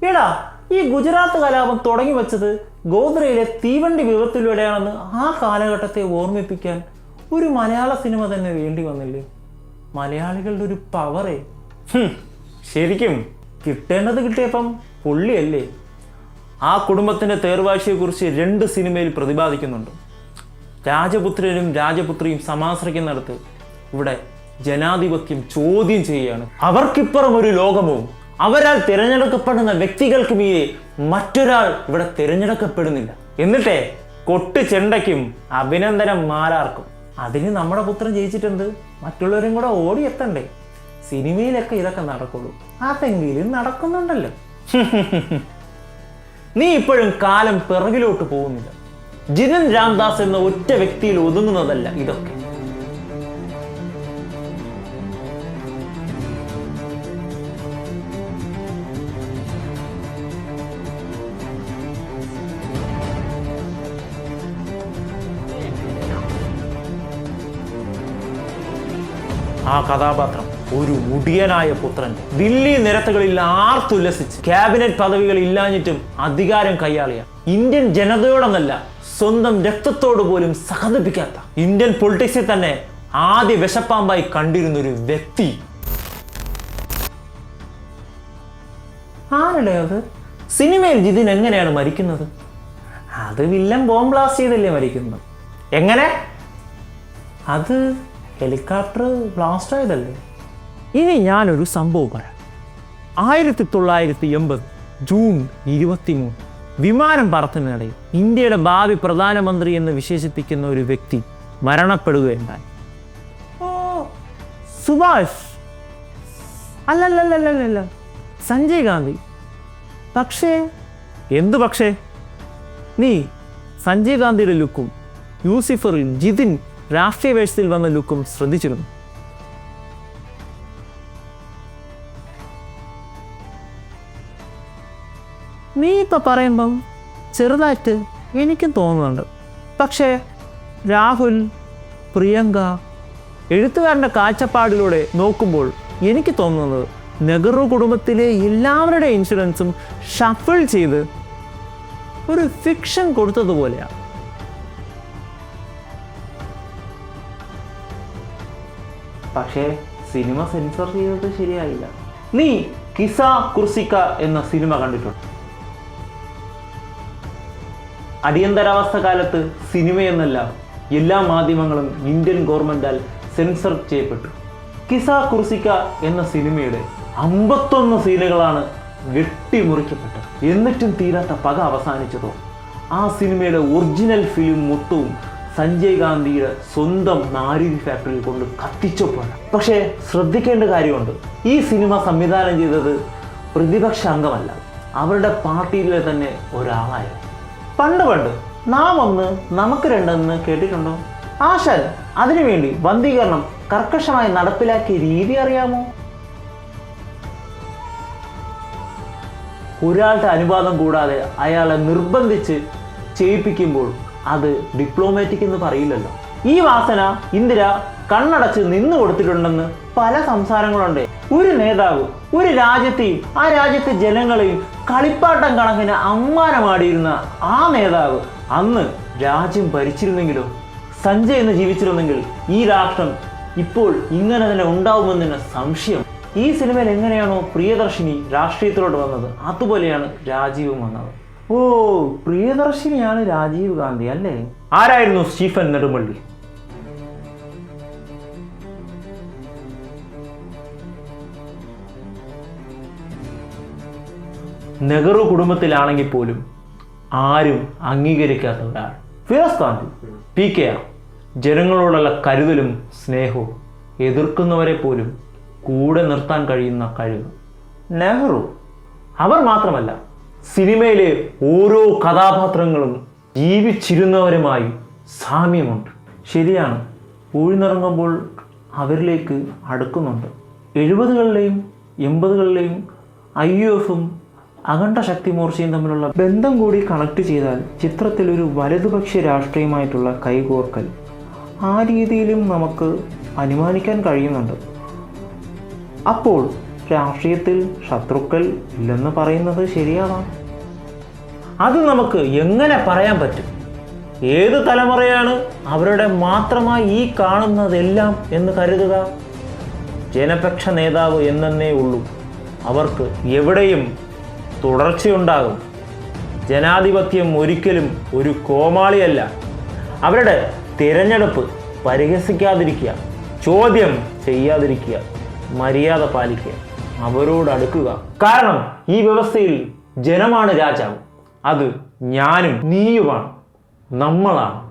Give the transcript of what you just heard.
എടാ, ഈ ഗുജറാത്ത് കലാപം തുടങ്ങി വെച്ചത് ഗോദ്രയിലെ തീവണ്ടി വിപത്തിലൂടെയാണെന്ന് ആ കാലഘട്ടത്തെ ഓർമ്മിപ്പിക്കാൻ ഒരു മലയാള സിനിമ തന്നെ വേണ്ടി വന്നില്ലേ? മലയാളികളുടെ ഒരു പവറേ. ശരിക്കും കിട്ടേണ്ടത് കിട്ടിയപ്പം പുള്ളിയല്ലേ. ആ കുടുംബത്തിൻ്റെ തേർവാഴ്ചയെക്കുറിച്ച് 2 സിനിമയിൽ പ്രതിപാദിക്കുന്നുണ്ട്. രാജപുത്രനും രാജപുത്രിയും സമാശ്രയിക്കുന്നിടത്ത് ഇവിടെ ജനാധിപത്യം ചോദ്യം ചെയ്യുകയാണ്. അവർക്കിപ്പുറം ഒരു ലോകമോ, അവരാൽ തിരഞ്ഞെടുക്കപ്പെടുന്ന വ്യക്തികൾക്ക് മീതെ മറ്റൊരാൾ ഇവിടെ തിരഞ്ഞെടുക്കപ്പെടുന്നില്ല. എന്നിട്ടേ കൊട്ട് ചെണ്ടയ്ക്കും അഭിനന്ദനം മാരാർക്കും. അതിന് നമ്മുടെ പുത്രൻ ജയിച്ചിട്ടുണ്ട്, മറ്റുള്ളവരും കൂടെ ഓടിയെത്തണ്ടേ? സിനിമയിലൊക്കെ ഇതൊക്കെ നടക്കുള്ളൂ, അതെങ്കിലും നടക്കുന്നുണ്ടല്ലോ. നീ ഇപ്പോഴും കാലം പിറകിലോട്ട് പോകുന്നില്ല. ജിതിൻ രാംദാസ് എന്ന ഒറ്റ വ്യക്തിയിൽ ഒതുങ്ങുന്നതല്ല ഇതൊക്കെ. ആ കഥാപാത്രം ഒരു മുടിയനായ പുത്രൻ ദില്ലി നിരത്തുകളിൽ ആർത്തുല്ലസിച്ച് ക്യാബിനറ്റ് പദവികൾ ഇല്ലാഞ്ഞിട്ടും അധികാരം കൈയാളിയ, ഇന്ത്യൻ ജനതയോടൊന്നല്ല സ്വന്തം രക്തത്തോട് പോലും സഹതപിക്കാത്ത, ഇന്ത്യൻ പൊളിറ്റിക്സിൽ തന്നെ ആദ്യ വിശപ്പാമ്പായി കണ്ടിരുന്നൊരു വ്യക്തി. ആരുടെ അത്? സിനിമയിൽ ജിതിൻ എങ്ങനെയാണ് മരിക്കുന്നത്? അത് വില്ലൻ ബോംബ് ബ്ലാസ്റ്റ് ചെയ്തല്ലേ മരിക്കുന്നത്. എങ്ങനെ? അത് ഹെലികോപ്റ്റർ ബ്ലാസ്റ്റ് ആയതല്ലേ. ഇനി ഞാനൊരു സംഭവം പറയാം. 1980 ജൂൺ 23 വിമാനം പറത്തുന്നതിനിടയിൽ ഇന്ത്യയുടെ ഭാവി പ്രധാനമന്ത്രി എന്ന് വിശേഷിപ്പിക്കുന്ന ഒരു വ്യക്തി മരണപ്പെടുകയുണ്ടായി. ഓ, സുഭാഷ് അല്ലല്ലല്ലല്ല, സഞ്ജയ് ഗാന്ധി. പക്ഷേ എന്തു പക്ഷേ? നീ സഞ്ജയ് ഗാന്ധിയുടെ ലുക്കും യൂസിഫറിൽ ജിതിൻ രാഷ്ട്രീയ വേഷത്തിൽ വന്ന ലുക്കും ശ്രദ്ധിച്ചിരുന്നു. നീ ഇപ്പം പറയുമ്പം ചെറുതായിട്ട് എനിക്കും തോന്നുന്നുണ്ട്. പക്ഷേ രാഹുൽ, പ്രിയങ്ക, എഴുത്തുകാരൻ്റെ കാഴ്ചപ്പാടിലൂടെ നോക്കുമ്പോൾ എനിക്ക് തോന്നുന്നത് നെഹ്റു കുടുംബത്തിലെ എല്ലാവരുടെ ഇൻഷുറൻസും ഷഫിൾ ചെയ്ത് ഒരു ഫിക്ഷൻ കൊടുത്തതുപോലെയാണ്. പക്ഷേ സിനിമ സെൻസർ ചെയ്തത് ശരിയായില്ല. നീ കിസ കുർസിക്ക എന്ന സിനിമ കണ്ടിട്ടുണ്ട്? അടിയന്തരാവസ്ഥ കാലത്ത് സിനിമയെന്നല്ല എല്ലാ മാധ്യമങ്ങളും ഇന്ത്യൻ ഗവൺമെന്റാൽ സെൻസർ ചെയ്യപ്പെട്ടു. കിസ കുർസിക്ക എന്ന സിനിമയുടെ 51 സീനുകളാണ് വെട്ടിമുറിക്കപ്പെട്ടത്. എന്നിട്ടും തീരാത്ത പക അവസാനിച്ചതോ ആ സിനിമയുടെ ഒറിജിനൽ ഫിലിം മൊത്തവും സഞ്ജയ് ഗാന്ധിയുടെ സ്വന്തം നാരിരി ഫാക്ടറിയിൽ കൊണ്ട് കത്തിച്ചപ്പോഴാണ്. പക്ഷേ ശ്രദ്ധിക്കേണ്ട കാര്യമുണ്ട്, ഈ സിനിമ സംവിധാനം ചെയ്തത് പ്രതിപക്ഷ അംഗമല്ല, അവരുടെ പാർട്ടിയിലെ തന്നെ ഒരാളായിരുന്നു. പണ്ട് നാം ഒന്ന് നമുക്ക് രണ്ടെന്ന് കേട്ടിട്ടുണ്ടോ? ആശാൻ അതിനുവേണ്ടി വന്ധീകരണം കർക്കശമായി നടപ്പിലാക്കിയ രീതി അറിയാമോ? ഒരാളുടെ അനുവാദം കൂടാതെ അയാളെ നിർബന്ധിച്ച് ചെയ്യിപ്പിക്കുമ്പോൾ അത് ഡിപ്ലോമാറ്റിക് എന്ന് പറയില്ലല്ലോ. ഈ വാസന ഇന്ദിര കണ്ണടച്ച് നിന്നു കൊടുത്തിട്ടുണ്ടെന്ന് പല സംസാരങ്ങളുണ്ട്. ഒരു നേതാവ് ഒരു രാജ്യത്തെയും ആ രാജ്യത്തെ ജനങ്ങളെയും കളിപ്പാട്ടം കണക്കിന് അമ്മാനമാടിയിരുന്ന ആ നേതാവ് അന്ന് രാജ്യം ഭരിച്ചിരുന്നെങ്കിലോ, സഞ്ജയ് എന്ന് ജീവിച്ചിരുന്നെങ്കിൽ ഈ രാഷ്ട്രം ഇപ്പോൾ ഇങ്ങനെ തന്നെ ഉണ്ടാവുമെന്നതിന് സംശയം. ഈ സിനിമയിൽ എങ്ങനെയാണോ പ്രിയദർശിനി രാഷ്ട്രീയത്തിലോട്ട് വന്നത്, അതുപോലെയാണ് രാജീവും വന്നത്. ഓ, പ്രിയദർശിനിയാണ് രാജീവ് ഗാന്ധി അല്ലേ? ആരായിരുന്നു സ്റ്റീഫൻ നെടുമ്പള്ളി? നെഹ്റു കുടുംബത്തിലാണെങ്കിൽ പോലും ആരും അംഗീകരിക്കാത്ത ഒരാൾ. ഫിറോസ് ഗാന്ധി, PKR, ജനങ്ങളോടുള്ള കരുതലും സ്നേഹവും എതിർക്കുന്നവരെ പോലും കൂടെ നിർത്താൻ കഴിയുന്ന കഴിവ്. നെഹ്റു. അവർ മാത്രമല്ല, സിനിമയിലെ ഓരോ കഥാപാത്രങ്ങളും ജീവിച്ചിരുന്നവരുമായി സാമ്യമുണ്ട്. ശരിയാണ്, ഊഴ്ന്നിറങ്ങുമ്പോൾ അവരിലേക്ക് അടുക്കുന്നുണ്ട്. 70കളിലെയും 80കളിലെയും IUFും അഖണ്ഡ ശക്തി മോർച്ചയും തമ്മിലുള്ള ബന്ധം കൂടി കണക്ട് ചെയ്താൽ ചിത്രത്തിൽ ഒരു വലതുപക്ഷ രാഷ്ട്രീയമായിട്ടുള്ള കൈകോർക്കൽ ആ രീതിയിലും നമുക്ക് അനുമാനിക്കാൻ കഴിയുന്നുണ്ട്. അപ്പോൾ രാഷ്ട്രീയത്തിൽ ശത്രുക്കൾ ഇല്ലെന്ന് പറയുന്നത് ശരിയാവാം. അത് നമുക്ക് എങ്ങനെ പറയാൻ പറ്റും? ഏത് തലമുറയാണ് അവരുടെ മാത്രമായി ഈ കാണുന്നതെല്ലാം എന്ന് കരുതുക? ജനപക്ഷ നേതാവ് എന്നേ ഉള്ളൂ. അവർക്ക് എവിടെയും തുടർച്ചയുണ്ടാകും. ജനാധിപത്യം ഒരിക്കലും ഒരു കോമാളിയല്ല. അവരുടെ തിരഞ്ഞെടുപ്പ് പരിഹസിക്കാതിരിക്കുക, ചോദ്യം ചെയ്യാതിരിക്കുക, മര്യാദ പാലിക്കുക, അവരോട് അടുക്കുക. കാരണം ഈ വ്യവസ്ഥയിൽ ജനമാണ് രാജാവ്. അത് ഞാനും നീയുമാണ്, നമ്മളാണ്.